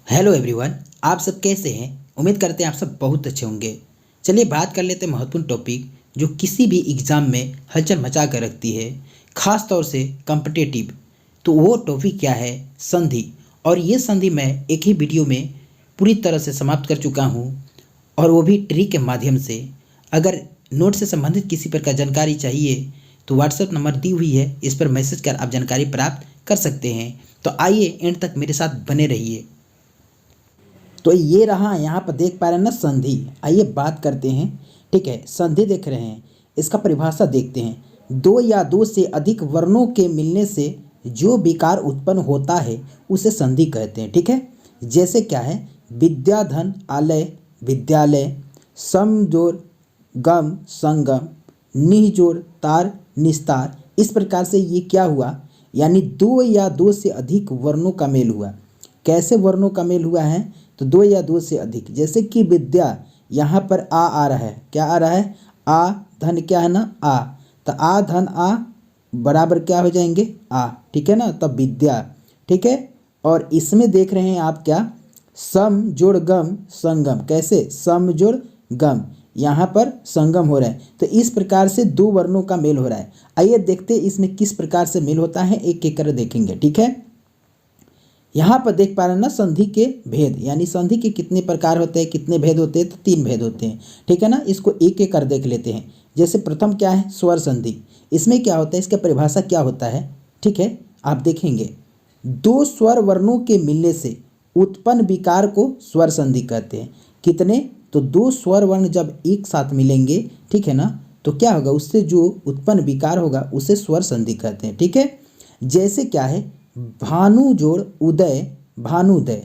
Hello everyone, आप सब कैसे हैं। उम्मीद करते हैं आप सब बहुत अच्छे होंगे। चलिए बात कर लेते हैं महत्वपूर्ण टॉपिक जो किसी भी एग्ज़ाम में हलचल मचा कर रखती है, ख़ास तौर से कॉम्पिटिटिव। तो वो टॉपिक क्या है? संधि। और ये संधि मैं एक ही वीडियो में पूरी तरह से समाप्त कर चुका हूँ, और वो भी ट्री के माध्यम से। अगर नोट से संबंधित किसी प्रकार जानकारी चाहिए तो व्हाट्सएप नंबर दी हुई है, इस पर मैसेज कर आप जानकारी प्राप्त कर सकते हैं। तो आइए एंड तक मेरे साथ बने रहिए। तो ये रहा, यहाँ पर देख पा रहे हैं ना संधि। आइए बात करते हैं। ठीक है, संधि देख रहे हैं, इसका परिभाषा देखते हैं। दो या दो से अधिक वर्णों के मिलने से जो विकार उत्पन्न होता है उसे संधि कहते हैं। ठीक है, जैसे क्या है? विद्याधन आलय विद्यालय, सम जोड़ गम संगम, निह जोड़ तार निस्तार। इस प्रकार से ये क्या हुआ? यानी दो या दो से अधिक वर्णों का मेल हुआ। कैसे वर्णों का मेल हुआ है? तो दो या दो से अधिक। जैसे कि विद्या, यहाँ पर आ रहा है। क्या आ रहा है? आ धन क्या है ना? आ। तो आ धन आ बराबर क्या हो जाएंगे? आ। ठीक है ना, तब विद्या। ठीक है, और इसमें देख रहे हैं आप क्या? सम जोड़ गम संगम। कैसे? सम जोड़ गम, यहाँ पर संगम हो रहा है। तो इस प्रकार से दो वर्णों का मेल हो रहा है। आइए देखते हैं इसमें किस प्रकार से मेल होता है, एक एक कर देखेंगे। ठीक है, यहाँ पर देख पा रहे हैं ना संधि के भेद, यानी संधि के कितने प्रकार होते हैं, कितने भेद होते हैं? तो तीन भेद होते हैं। ठीक है ना, इसको एक एक कर देख लेते हैं। जैसे प्रथम क्या है? स्वर संधि। इसमें क्या होता है, इसका परिभाषा क्या होता है? ठीक है, आप देखेंगे, दो स्वर वर्णों के मिलने से उत्पन्न विकार को स्वर संधि कहते हैं। कितने? तो दो स्वर वर्ण जब एक साथ मिलेंगे, ठीक है ना, तो क्या होगा? उससे जो उत्पन्न विकार होगा उसे स्वर संधि कहते हैं। ठीक है, जैसे क्या है? भानु जोड़ उदय भानुदय,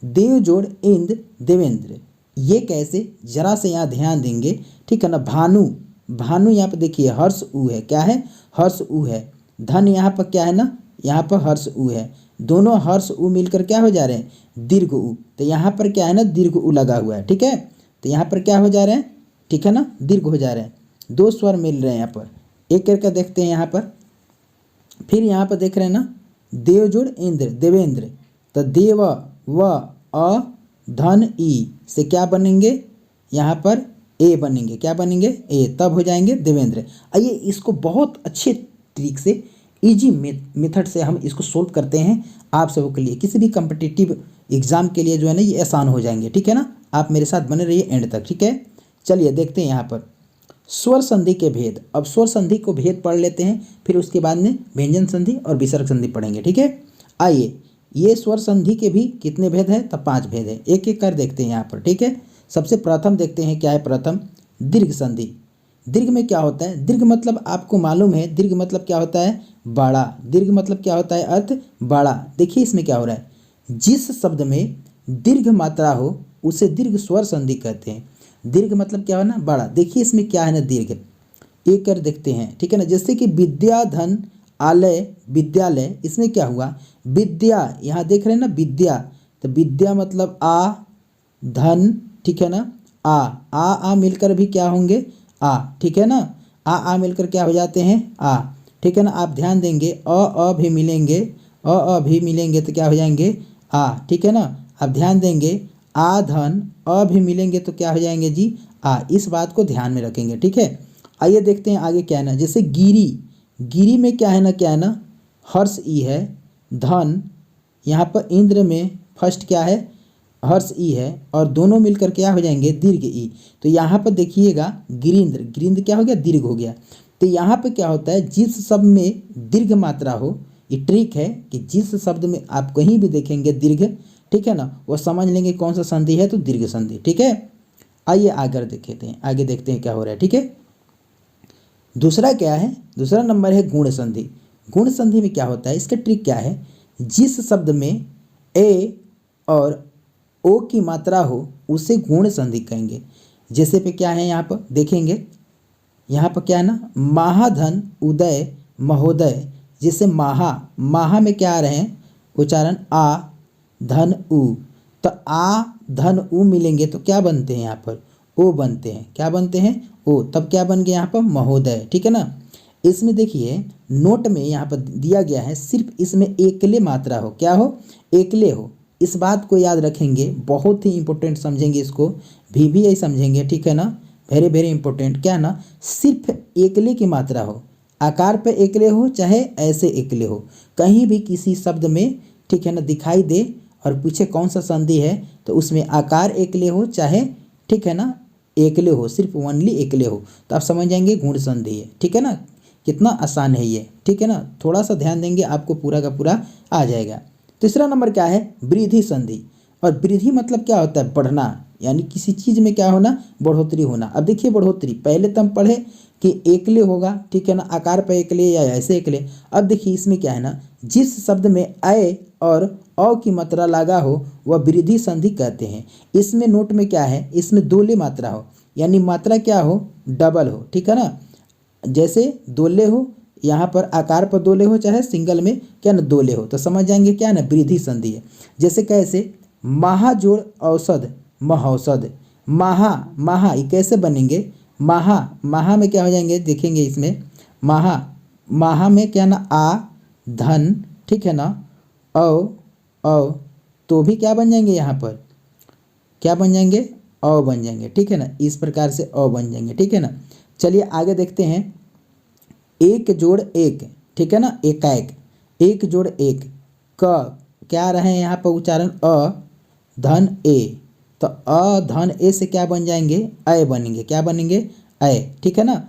देव जोड़ इंद्र देवेंद्र। ये कैसे? जरा से यहाँ ध्यान देंगे। ठीक है ना, भानु, भानु यहाँ पर देखिए हर्ष उ है। क्या है? हर्ष उ है। धन यहाँ पर क्या है ना? यहाँ पर हर्ष उ है। दोनों हर्ष उ मिलकर क्या हो जा रहे हैं? दीर्घ उ। तो यहाँ पर क्या है ना? दीर्घ उ लगा हुआ है। ठीक है, तो यहाँ पर क्या हो जा रहे हैं? ठीक है ना, दीर्घ हो जा रहे हैं। दो स्वर मिल रहे हैं यहाँ पर, एक करके देखते हैं यहाँ पर। फिर यहाँ पर देख रहे हैं ना, देव जोड़ इंद्र देवेंद्र। तो देव व अ धन ई से क्या बनेंगे? यहाँ पर ए बनेंगे। क्या बनेंगे? ए, तब हो जाएंगे देवेंद्र। आइए इसको बहुत अच्छे तरीके से इजी मेथड से हम इसको सोल्व करते हैं आप सबों के लिए। किसी भी कम्पिटिटिव एग्जाम के लिए जो है ना, ये आसान हो जाएंगे। ठीक है ना, आप मेरे साथ बने रहिए एंड तक। ठीक है, चलिए देखते हैं यहाँ पर स्वर संधि के भेद। अब स्वर संधि को भेद पढ़ लेते हैं, फिर उसके बाद में व्यंजन संधि और विसर्ग संधि पढ़ेंगे। ठीक है, आइए ये स्वर संधि के भी कितने भेद हैं? तब 5 भेद हैं, एक एक कर देखते हैं यहाँ पर। ठीक है, सबसे प्रथम देखते हैं क्या है। प्रथम दीर्घ संधि। दीर्घ में क्या होता है? दीर्घ मतलब आपको मालूम है, दीर्घ मतलब क्या होता है? बड़ा। दीर्घ मतलब क्या होता है? अर्थ बड़ा। देखिए इसमें क्या हो रहा है, जिस शब्द में दीर्घ मात्रा हो उसे दीर्घ स्वर संधि कहते हैं। दीर्घ मतलब क्या हो ना? बड़ा। देखिए इसमें क्या है ना, दीर्घ। एक कर देखते हैं। ठीक है ना, जैसे कि विद्या धन आलय विद्यालय, इसमें क्या हुआ? विद्या, यहाँ देख रहे हैं ना, विद्या। तो विद्या मतलब आ धन, ठीक है ना, आ मिलकर भी क्या होंगे? आ। ठीक है ना, आ मिलकर क्या हो जाते हैं? आ। ठीक है ना, आप ध्यान देंगे, अ भी मिलेंगे, अ भी मिलेंगे तो क्या हो जाएंगे? आ। ठीक है ना, आप ध्यान देंगे, आ धन अ भी मिलेंगे तो क्या हो जाएंगे जी? आ। इस बात को ध्यान में रखेंगे। ठीक है, आइए देखते हैं आगे क्या है ना। जैसे गिरी, गिरी में क्या है ना, क्या है ना, हर्ष ई है। धन, यहाँ पर इंद्र में फर्स्ट क्या है? हर्ष ई है, और दोनों मिलकर क्या हो जाएंगे? दीर्घ ई। तो यहाँ पर देखिएगा गिरिंद्र, गिरिंद्र क्या हो गया? दीर्घ हो गया। तो यहाँ पे क्या होता है, जिस शब्द में दीर्घ मात्रा हो, ये ट्रिक है कि जिस शब्द में आप कहीं भी देखेंगे दीर्घ, ठीक है ना, वो समझ लेंगे कौन सा संधि है, तो दीर्घ संधि। ठीक है, आइए आगे देखते हैं, आगे देखते हैं क्या हो रहा है। ठीक है, दूसरा क्या है? दूसरा नंबर है गुण संधि। गुण संधि में क्या होता है, इसका ट्रिक क्या है? जिस शब्द में ए और ओ की मात्रा हो उसे गुण संधि कहेंगे। जैसे पे क्या है यहाँ पर देखेंगे, यहाँ पर क्या है ना, महाधन उदय महोदय। जैसे महा, महा में क्या आ रहे हैं उच्चारण? आ धन उ। तो आ धन उ मिलेंगे तो क्या बनते हैं यहाँ पर? ओ बनते हैं। क्या बनते हैं? ओ। तब क्या बन गया यहाँ पर? महोदय। ठीक है ना, इसमें देखिए नोट में यहाँ पर दिया गया है, सिर्फ इसमें एकले मात्रा हो। क्या हो? एकले हो। इस बात को याद रखेंगे, बहुत ही इंपॉर्टेंट समझेंगे इसको, भी यही समझेंगे, ठीक है ना, वेरी वेरी इंपॉर्टेंट। क्या है ना, सिर्फ एकले की मात्रा हो, आकार पे एकले हो चाहे ऐसे एकले हो, कहीं भी किसी शब्द में, ठीक है ना, दिखाई दे और पूछे कौन सा संधि है, तो उसमें आकार एकले हो चाहे, ठीक है ना, एकले हो, सिर्फ ओनली एकले हो, तो आप समझ जाएंगे गुण संधि है, ठीक है ना। कितना आसान है ये, ठीक है ना, थोड़ा सा ध्यान देंगे आपको पूरा का पूरा आ जाएगा। तीसरा नंबर क्या है, वृद्धि संधि। और वृद्धि मतलब क्या होता है, बढ़ना, यानी किसी चीज़ में क्या होना, बढ़ोतरी होना। अब देखिए बढ़ोतरी, पहले तो हम पढ़े कि एकले होगा, ठीक है ना, आकार पर एकले या ऐसे एकले। अब देखिए इसमें क्या है ना, जिस शब्द में अय और अ की मात्रा लगा हो वह वृद्धि संधि कहते हैं। इसमें नोट में क्या है, इसमें दोले मात्रा हो, यानी मात्रा क्या हो, डबल हो, ठीक है ना। जैसे दोले हो, यहाँ पर आकार पर दोले हो चाहे सिंगल में क्या ना दोले हो, तो समझ जाएंगे क्या ना वृद्धि संधि है। जैसे कैसे, महाजोड़ औषध महौषध, महा ये कैसे बनेंगे, महा में क्या हो जाएंगे, देखेंगे इसमें महा में क्या ना आ धन, ठीक है ना, औ तो भी क्या बन जाएंगे, यहाँ पर क्या बन जाएंगे, अ बन जाएंगे, ठीक है ना, इस प्रकार से अ बन जाएंगे, ठीक है ना। चलिए आगे देखते हैं, एक जोड़ एक, ठीक है ना, एकाएक, एक जोड़ एक, क क्या रहे हैं यहाँ पर उच्चारण, अ धन ए, तो अ धन ए से क्या बन जाएंगे, अय बनेंगे, क्या बनेंगे, अय, ठीक है ना।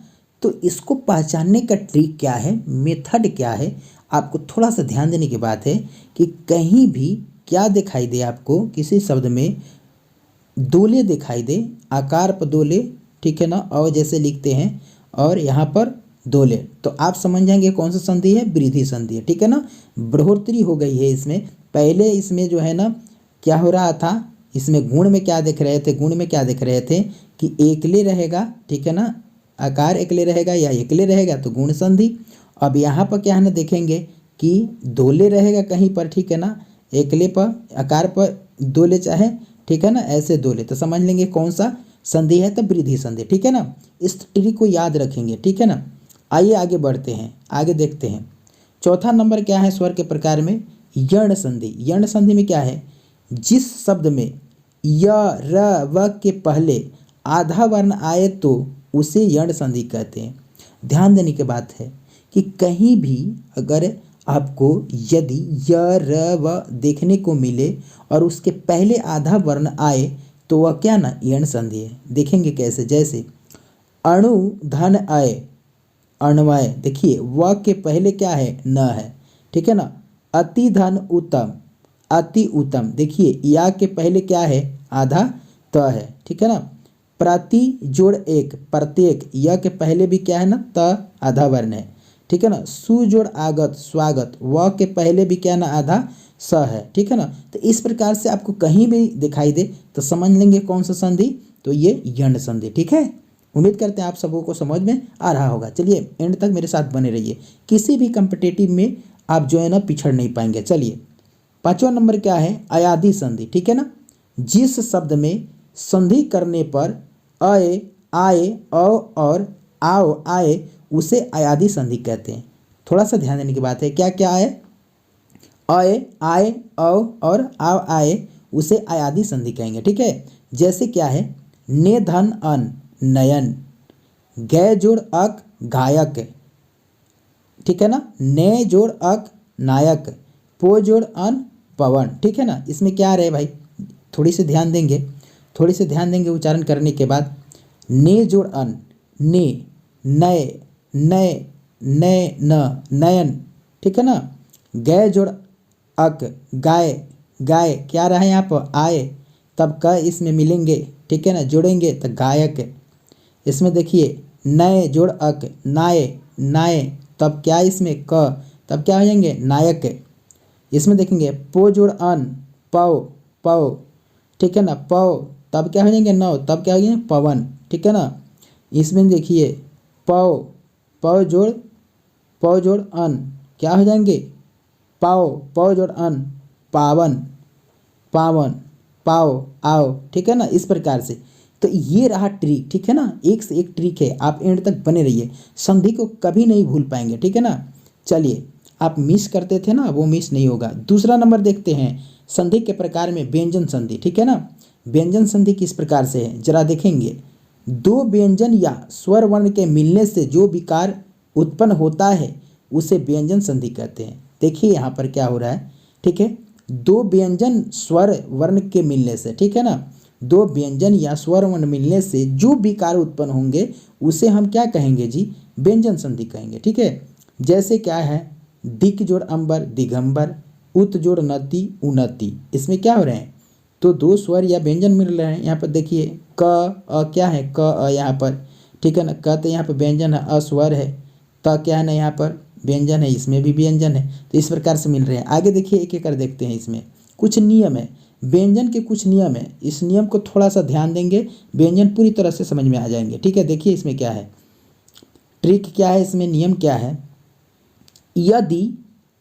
तो इसको पहचानने का ट्रिक क्या है, मेथड क्या है, आपको थोड़ा सा ध्यान देने की बात है कि कहीं भी क्या दिखाई दे आपको, किसी शब्द में दोले दिखाई दे, आकार पर दोले, ठीक है ना, और जैसे लिखते हैं और यहाँ पर दोले, तो आप समझ जाएंगे कौन सा संधि है, वृद्धि संधि है, ठीक है ना। बढ़ोतरी हो गई है इसमें, पहले इसमें जो है ना क्या हो रहा था, इसमें गुण में क्या देख रहे थे, गुण में क्या देख रहे थे कि एकले रहेगा, ठीक है ना, आकार एकले रहेगा या एकले रहेगा तो गुण संधि। अब यहाँ पर क्या है ना देखेंगे कि दोले रहेगा कहीं पर, ठीक है ना, एकले पर आकार पर दोले चाहे, ठीक है ना, ऐसे दोले, तो समझ लेंगे कौन सा संधि है, तो वृद्धि संधि, ठीक है ना। इस ट्रिक को याद रखेंगे, ठीक है ना। आइए आगे बढ़ते हैं, आगे देखते हैं। चौथा नंबर क्या है स्वर के प्रकार में, यण संधि। यण संधि में क्या है, जिस शब्द में य र व के पहले आधा वर्ण आए तो उसे यण संधि कहते हैं। ध्यान देने की बात है कि कहीं भी अगर आपको यदि य र व देखने को मिले और उसके पहले आधा वर्ण आए तो वह क्या ना यण संधि है। देखेंगे कैसे, जैसे अणु धन अय, अण्वय, देखिए व के पहले क्या है, न है, ठीक है ना। अति धन उत्तम, अति उत्तम, देखिए या के पहले क्या है, आधा त है, ठीक है ना। प्रति जोड़ एक, प्रत्येक, य के पहले भी क्या है ना, त आधा वर्ण है, ठीक है ना। सु जोड़ आगत, स्वागत, व के पहले भी क्या ना आधा स है, ठीक है ना। तो इस प्रकार से आपको कहीं भी दिखाई दे तो समझ लेंगे कौन सा संधि, तो ये यण संधि, ठीक है। उम्मीद करते हैं आप सबों को समझ में आ रहा होगा। चलिए एंड तक मेरे साथ बने रहिए, किसी भी कम्पिटिटिव में आप जो है ना पिछड़ नहीं पाएंगे। चलिए पांचवा नंबर क्या है, अयादि संधि, ठीक है ना। जिस शब्द में संधि करने पर अय आए औ और आओ आए उसे अयादि संधि कहते हैं। थोड़ा सा ध्यान देने की बात है, क्या क्या आए, अय आए औ और आओ आए उसे अयादि संधि कहेंगे, ठीक है। जैसे क्या है, ने धन अन नयन, गै जोड़ अक गायक, ठीक है ना, ने जोड़ अक नायक, पो जोड़ अन पवन, ठीक है ना। इसमें क्या रहे भाई, थोड़ी सी ध्यान देंगे, थोड़ी सी ध्यान देंगे उच्चारण करने के बाद। ने जोड़ अन, ने, नए, नए, नए न, नयन, ठीक है ना। गै जोड़ अक गाय, गाय, क्या रहा है यहाँ पर, आए, तब क इसमें मिलेंगे, ठीक है ना, जोड़ेंगे तो गायक। इसमें देखिए नए जोड़ अक नाये, नाये, तब क्या इसमें क, तब क्या हो जाएंगे नायक। इसमें देखेंगे पो जोड़ अन, पौ, पौ, ठीक है ना, पौ, तब क्या हो जाएंगे नौ, तब क्या हो जाएंगे पवन, ठीक है ना। इसमें देखिए पौ, पौ जोड़ अन, क्या हो जाएंगे पाओ, पौ जोड़ अन पावन, पावन, पाओ, आओ, ठीक है ना, इस प्रकार से। तो ये रहा ट्रिक, ठीक है ना, एक से एक ट्रिक है, आप एंड तक बने रहिए, संधि को कभी नहीं भूल पाएंगे, ठीक है ना। चलिए आप मिस करते थे ना, वो मिस नहीं होगा। दूसरा नंबर देखते हैं संधि के प्रकार में व्यंजन संधि, ठीक है ना। व्यंजन संधि किस प्रकार से है जरा देखेंगे। दो व्यंजन या स्वर वर्ण के मिलने से जो विकार उत्पन्न होता है उसे व्यंजन संधि कहते हैं। देखिए यहाँ पर क्या हो रहा है, ठीक है। दो व्यंजन स्वर वर्ण के मिलने से, ठीक है ना, दो व्यंजन या स्वर वर्ण मिलने से जो विकार उत्पन्न होंगे उसे हम क्या कहेंगे जी, व्यंजन संधि कहेंगे, ठीक है। जैसे क्या है, दिक जोड़ अंबर दिगंबर, उत जोड़ नति उन्नति, इसमें क्या हो रहे हैं, तो दो स्वर या व्यंजन मिल रहे हैं। यहाँ पर देखिए क अ क्या है, क अ यहाँ पर, ठीक है ना, क तो यहाँ पर व्यंजन है, अस्वर है, त क्या है ना यहाँ पर व्यंजन है, इसमें भी व्यंजन है। तो इस प्रकार से मिल रहे हैं। आगे देखिए एक एक कर देखते हैं। इसमें कुछ नियम है, व्यंजन के कुछ नियम है, इस नियम को थोड़ा सा ध्यान देंगे, व्यंजन पूरी तरह से समझ में आ जाएंगे, ठीक है। देखिए इसमें क्या है, ट्रिक क्या है, इसमें नियम क्या है। यदि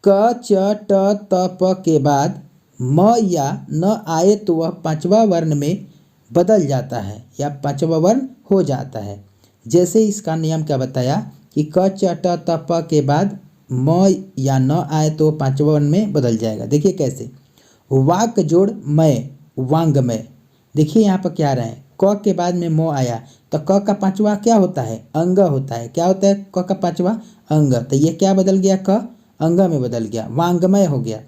क च ट त प के बाद म या न आए तो वह पांचवा वर्ण में बदल जाता है या पांचवा वर्ण हो जाता है। जैसे इसका नियम क्या बताया कि क च ट त प के बाद म या न आए तो पांचवा वर्ण में बदल जाएगा। देखिए कैसे, वाक जोड़ मैं वांगमय। देखिए यहाँ पर क्या आ रहा है, क के बाद में म आया तो क का पांचवा क्या होता है, अंग होता है। क्या होता है क का पांचवा, अंग। तो ये क्या बदल गया, क अंग में बदल गया, वांगमय हो गया।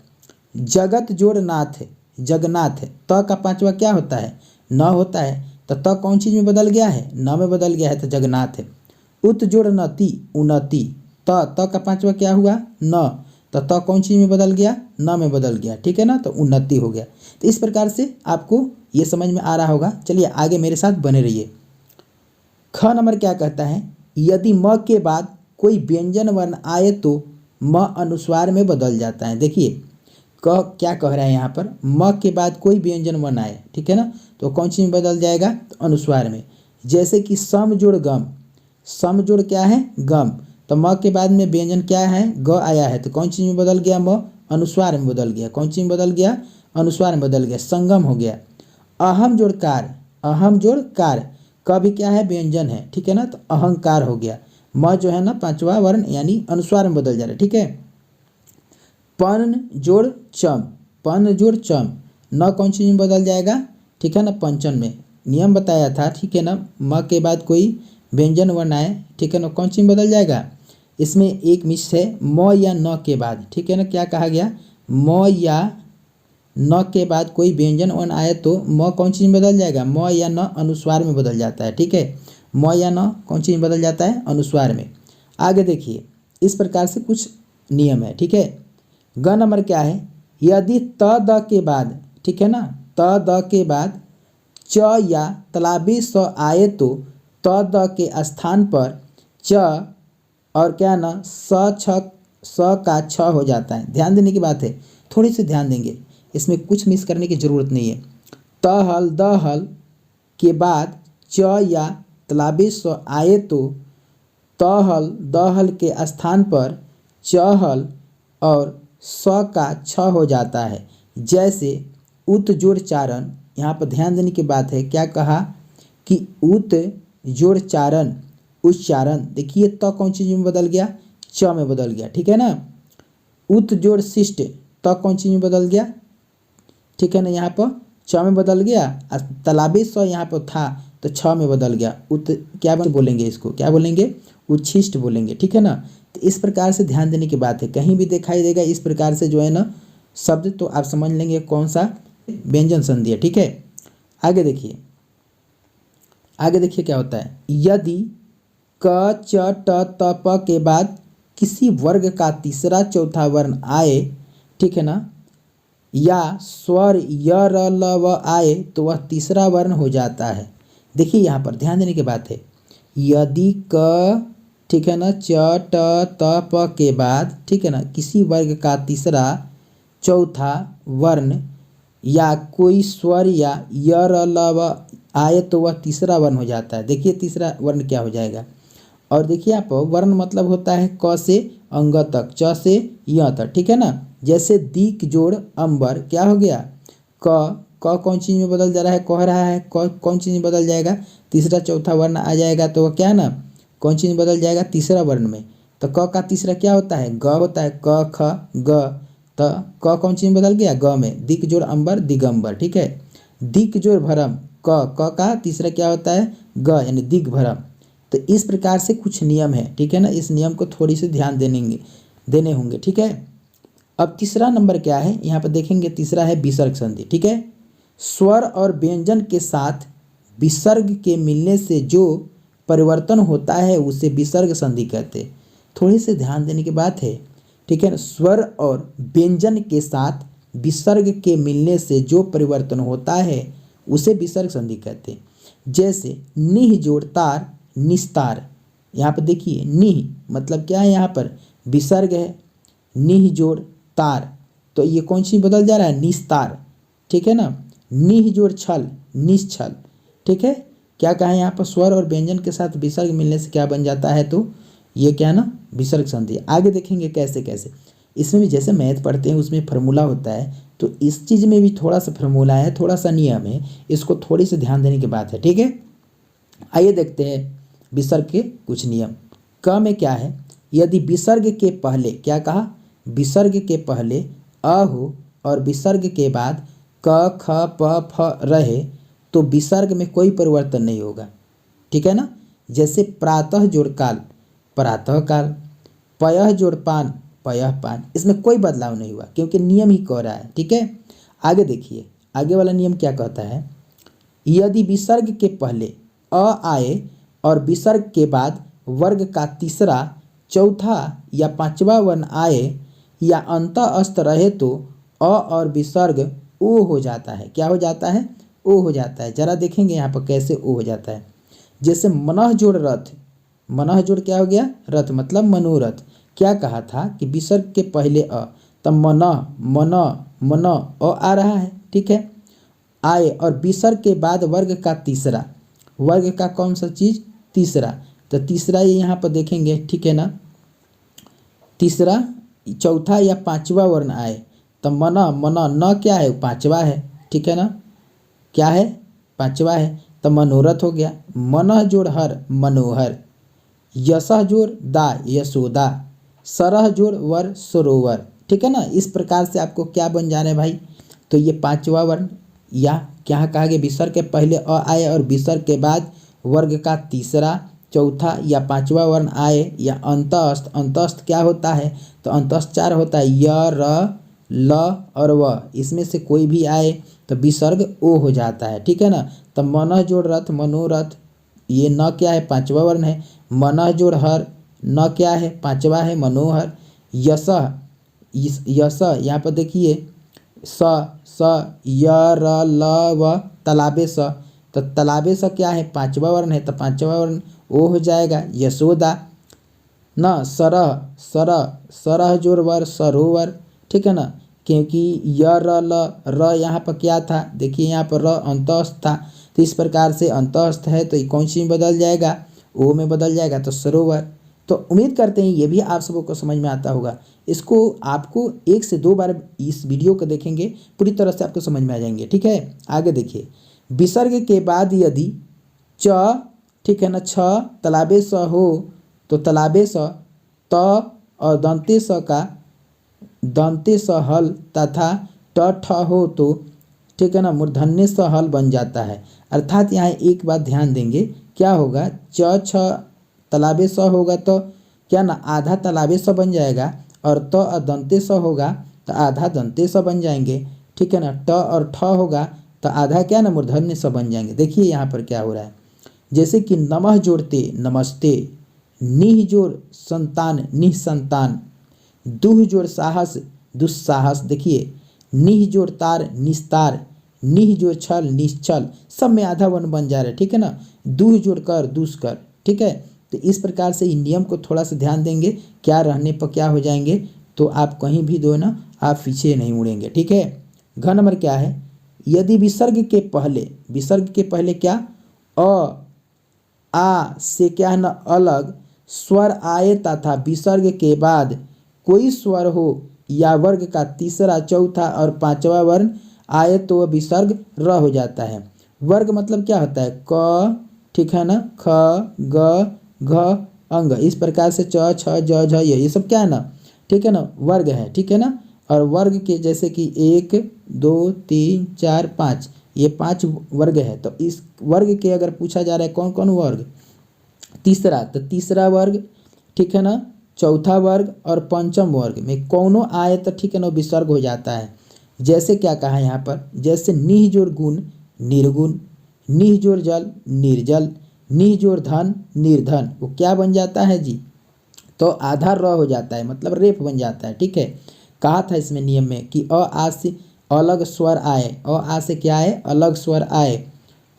जगत जोड़ नाथ जगन्नाथ, त का पांचवा क्या होता है, न होता है। तो त कौन चीज में बदल गया है, न में बदल गया है, तो जगन्नाथ है। उत जोड़ नति उन्नति, त का पांचवा क्या हुआ, न, तो त कौन चीज में बदल गया, न में बदल गया, ठीक है ना, तो उन्नति हो गया। तो इस प्रकार से आपको ये समझ में आ रहा होगा। चलिए आगे मेरे साथ बने रहिए। ख नंबर क्या कहता है, यदि म के बाद कोई व्यंजन वर्ण आए तो म अनुस्वार में बदल जाता है। देखिए क क्या कह रहा है यहाँ पर, म के बाद कोई व्यंजन वर्ण आए, ठीक है ना, तो कौन चीज में बदल जाएगा, तो अनुस्वार में। जैसे कि सम जोड़ गम, सम जोड़ क्या है, गम, तो म के बाद में व्यंजन क्या है, ग आया है, तो कौन चीज में बदल गया, म अनुस्वार में बदल गया। कौन चीज में बदल गया, अनुस्वार में बदल गया, संगम हो गया। अहम जोड़ कार, अहम जोड़ कार, क भी क्या है, व्यंजन है, ठीक है ना, तो अहंकार हो गया। म जो है ना पांचवा वर्ण यानी अनुस्वार में बदल जा रहा है, ठीक है। पन जोड़ चम, पन जोड़ चम, न कौन चीज में बदल जाएगा, ठीक है ना, पंचन में। नियम बताया था, ठीक है ना, म के बाद कोई व्यंजन वर्ण आए, ठीक है ना, कौन चीज में बदल जाएगा। इसमें एक मिस है, म या न के बाद, ठीक है ना, क्या कहा गया, म या न के बाद कोई व्यंजन वर्ण आए तो म कौन चीज में बदल जाएगा, म या न अनुस्वार में बदल जाता है, ठीक है। म या न कौन चीज में बदल जाता है, अनुस्वार में। आगे देखिए इस प्रकार से कुछ नियम है, ठीक है। ग नंबर क्या है, यदि त द के बाद, ठीक है ना, त द के बाद च या तलाबी स आए तो त द के स्थान पर च और क्या ना स छ, स का छ हो जाता है। ध्यान देने की बात है, थोड़ी सी ध्यान देंगे, इसमें कुछ मिस करने की जरूरत नहीं है। त हल द हल के बाद च या तलाबी स आए तो त हल द हल के स्थान पर चहल और स का छ हो जाता है। जैसे उत जोड़ चारण, यहाँ पर ध्यान देने की बात है, क्या कहा कि उत जोड़ चारण उच्चारण। देखिए त कौन चीज में बदल गया, च में बदल गया, ठीक है ना। उत जोड़ शिष्ट, त कौन चीज में बदल गया, ठीक है ना, यहाँ पर च में बदल गया। तलाबी स यहाँ पर था तो छ में बदल गया। उत क्या बोलेंगे, इसको क्या बोलेंगे, उच्छिष्ट बोलेंगे, ठीक है ना। तो इस प्रकार से ध्यान देने की बात है, कहीं भी दिखाई देगा इस प्रकार से जो है ना शब्द, तो आप समझ लेंगे कौन सा व्यंजन संधि है, ठीक है। आगे देखिए, आगे देखिए क्या होता है, यदि क च ट त प के बाद किसी वर्ग का तीसरा चौथा वर्ण आए, ठीक है ना, या स्वर य र ल व आए तो वह तीसरा वर्ण हो जाता है। देखिए यहाँ पर ध्यान देने की बात है, यदि क, ठीक है ना, च ट त प के बाद, ठीक है ना, किसी वर्ग का तीसरा चौथा वर्ण या कोई स्वर या य र ल व आए तो वह तीसरा वर्ण हो जाता है। देखिए तीसरा वर्ण क्या हो जाएगा, और देखिए यहाँ पर वर्ण मतलब होता है क से अंग तक, च से य तक, ठीक है ना। जैसे दीक जोड़ अंबर क्या हो गया, क कौन चीज में बदल जा रहा है, कह रहा है क कौन चीज में बदल जाएगा, तीसरा चौथा वर्ण आ जाएगा तो वह क्या ना कौन चीज में बदल जाएगा, तीसरा वर्ण में। तो क का तीसरा क्या होता है, ग होता है, क ख ग। तो क कौन चीज में बदल गया, ग में। दिक जोड़ अंबर दिगंबर, ठीक है। दिक जोड़ भरम, क का तीसरा क्या होता है, ग, यानी दिग्भरम। तो इस प्रकार से कुछ नियम है, ठीक है ना। इस नियम को थोड़ी सी ध्यान देने होंगे, ठीक है। अब तीसरा नंबर क्या है यहाँ पर देखेंगे, तीसरा है विसर्ग संधि, ठीक है। स्वर और व्यंजन के साथ विसर्ग के मिलने से जो परिवर्तन होता है उसे विसर्ग संधि कहते हैं। थोड़ी से ध्यान देने की बात है, ठीक है ना। स्वर और व्यंजन के साथ विसर्ग के मिलने से जो परिवर्तन होता है उसे विसर्ग संधि कहते हैं। जैसे निह जोड़ तार निस्तार, यहाँ पर देखिए निह मतलब क्या है, यहाँ पर विसर्ग है, निह जोड़ तार, तो ये कौन सी बदल जा रहा है, निस्तार, ठीक है ना। निह जोड़ छल निश्छल, ठीक है। क्या कहा है यहाँ पर, स्वर और व्यंजन के साथ विसर्ग मिलने से क्या बन जाता है, तो ये क्या है ना, विसर्ग संधि। आगे देखेंगे कैसे कैसे। इसमें भी जैसे मैथ पढ़ते हैं उसमें फार्मूला होता है, तो इस चीज़ में भी थोड़ा सा फार्मूला है, थोड़ा सा नियम है, इसको थोड़ी सी ध्यान देने की बात है, ठीक है। आइए देखते हैं विसर्ग के कुछ नियम। क में क्या है, यदि विसर्ग के पहले, क्या कहा, विसर्ग के पहले अ हो और विसर्ग के बाद क ख प फ रहे तो विसर्ग में कोई परिवर्तन नहीं होगा, ठीक है ना। जैसे प्रातः जोड़ काल प्रातः काल, पयः जोड़ पान पयः पान, इसमें कोई बदलाव नहीं हुआ क्योंकि नियम ही कह रहा है, ठीक है। आगे देखिए, आगे वाला नियम क्या कहता है, यदि विसर्ग के पहले अ आए और विसर्ग के बाद वर्ग का तीसरा चौथा या पांचवा वर्ण आए या अंतःस्थ रहे तो अ और विसर्ग ओ हो जाता है। क्या हो जाता है, ओ हो जाता है। जरा देखेंगे यहाँ पर कैसे ओ हो जाता है। जैसे मनः जोड़ रथ, मनः जोड़ क्या हो गया, रथ मतलब मनोरथ। क्या कहा था कि विसर्ग के पहले अ, तब मनः मनः मनः अ आ रहा है, ठीक है, आए, और विसर्ग के बाद वर्ग का तीसरा, वर्ग का कौन सा चीज, तीसरा, तो तीसरा ये यहाँ पर देखेंगे, ठीक है ना। तीसरा चौथा या पांचवा वर्ण आए तो मना मना न क्या है, पांचवा है, ठीक है ना, क्या है, पांचवा है, तो मनोरथ हो गया। मनः जोड़ हर मनोहर, यशः जोड़ दा यशोदा, सरह जोड़ वर सरोवर, ठीक है ना। इस प्रकार से आपको क्या बन जा रहा है भाई, तो ये पांचवा वर्ण, या क्या कहा गया, विसर्ग के पहले अ आए और विसर्ग के बाद वर्ग का तीसरा चौथा या पांचवा वर्ण आए या अंतःस्थ, अंतःस्थ क्या होता है, तो अंतःस्थ चार होता है, य र ल और व, इसमें से कोई भी आए तो विसर्ग ओ हो जाता है, ठीक है ना। तो मनः जोड़ रथ मनोरथ, ये न क्या है, पांचवा वर्ण है। मनः जोड़ हर, न क्या है, पांचवा है, मनोहर। यशः, यशः यहाँ पर देखिए स स य र ल व तलाबे स, तो तलाबे स क्या है, पांचवा वर्ण है, तो पांचवा वर्ण ओ हो जाएगा। यशोदा, न सरह सरह, सरह जोड़ वर सरोवर, ठीक है ना, क्योंकि य र ल र यहाँ पर क्या था, देखिए यहाँ पर र अंतःस्थ था, तो इस प्रकार से अंतःस्थ है तो ये कौन सी में बदल जाएगा, ओ में बदल जाएगा, तो सरोवर। तो उम्मीद करते हैं ये भी आप सबों को समझ में आता होगा। इसको आपको 1 से 2 बार इस वीडियो को देखेंगे पूरी तरह से आपको समझ में आ जाएंगे, ठीक है। आगे देखिए, विसर्ग के बाद यदि च, ठीक है ना, छ तलाबे स हो तो तलाबे स त और दंते स का दंते स हल तथा ट ठ हो तो, ठीक है ना, मूर्धन्य स हल बन जाता है। अर्थात यहाँ एक बात ध्यान देंगे, क्या होगा, च छ तलाबे स होगा तो क्या ना, आधा तलाबे स बन जाएगा, और त और दंते स होगा तो आधा दंते स बन जाएंगे, ठीक है ना। ट और ठ होगा तो आधा क्या ना, मूर्धन्य स बन जाएंगे। देखिए यहाँ पर क्या हो रहा है, जैसे कि नमः जोड़ते नमस्ते, निह जोड़ संतान निसंतान, दुह जोड़ साहस दुस्साहस, देखिए निह जोड़ तार निस्तार, निह जोड़ छल निश्चल, सब में आधा वर्ण बन जा रहा है, ठीक है ना। दुह जोड़ कर दुष्कर, ठीक है। तो इस प्रकार से इन नियम को थोड़ा सा ध्यान देंगे, क्या रहने पर क्या हो जाएंगे, तो आप कहीं भी दो ना, आप पीछे नहीं मुड़ेंगे, ठीक है। घ नंबर क्या है, यदि विसर्ग के पहले, विसर्ग के पहले क्या, अ आ से क्या है ना अलग स्वर आए तथा विसर्ग के बाद कोई स्वर हो या वर्ग का तीसरा चौथा और पांचवा वर्ण आए तो वह विसर्ग र हो जाता है। वर्ग मतलब क्या होता है, क, ठीक है ना, ख ग घ अंग। इस प्रकार से च छ ज झ ये सब क्या है ना, ठीक है ना, वर्ग है, ठीक है ना। और वर्ग के जैसे कि 1 2 3 4 5, ये 5 वर्ग है। तो इस वर्ग के अगर पूछा जा रहा है कौन कौन वर्ग, तीसरा, तो तीसरा वर्ग, ठीक है ना, चौथा वर्ग और पंचम वर्ग में कौनों आए तो ठीक है ना विसर्ग हो जाता है। जैसे क्या कहा है यहाँ पर, जैसे निह जोड़ गुण निर्गुण, निह जोड़ जल निर्जल, निह जोड़ धन निर्धन, वो क्या बन जाता है जी, तो आधा र हो जाता है, मतलब रेफ बन जाता है, ठीक है। कहा था इसमें नियम में कि अ आ से अलग स्वर आए, अ आ से क्या आए, अलग स्वर आए,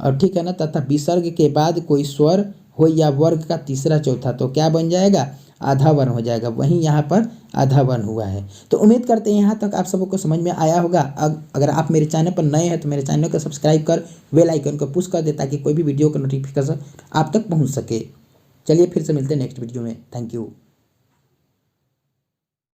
और ठीक है ना, तथा विसर्ग के बाद कोई स्वर हो या वर्ग का तीसरा चौथा, तो क्या बन जाएगा, आधा वर्ण हो जाएगा। वहीं यहाँ पर आधा वर्ण हुआ है। तो उम्मीद करते हैं यहाँ तक आप सबको समझ में आया होगा। अगर आप मेरे चैनल पर नए हैं तो मेरे चैनल को सब्सक्राइब कर बेल आइकन को पुश कर दे, ताकि कोई भी वीडियो का नोटिफिकेशन आप तक पहुँच सके। चलिए फिर से मिलते हैं नेक्स्ट वीडियो में। Thank you.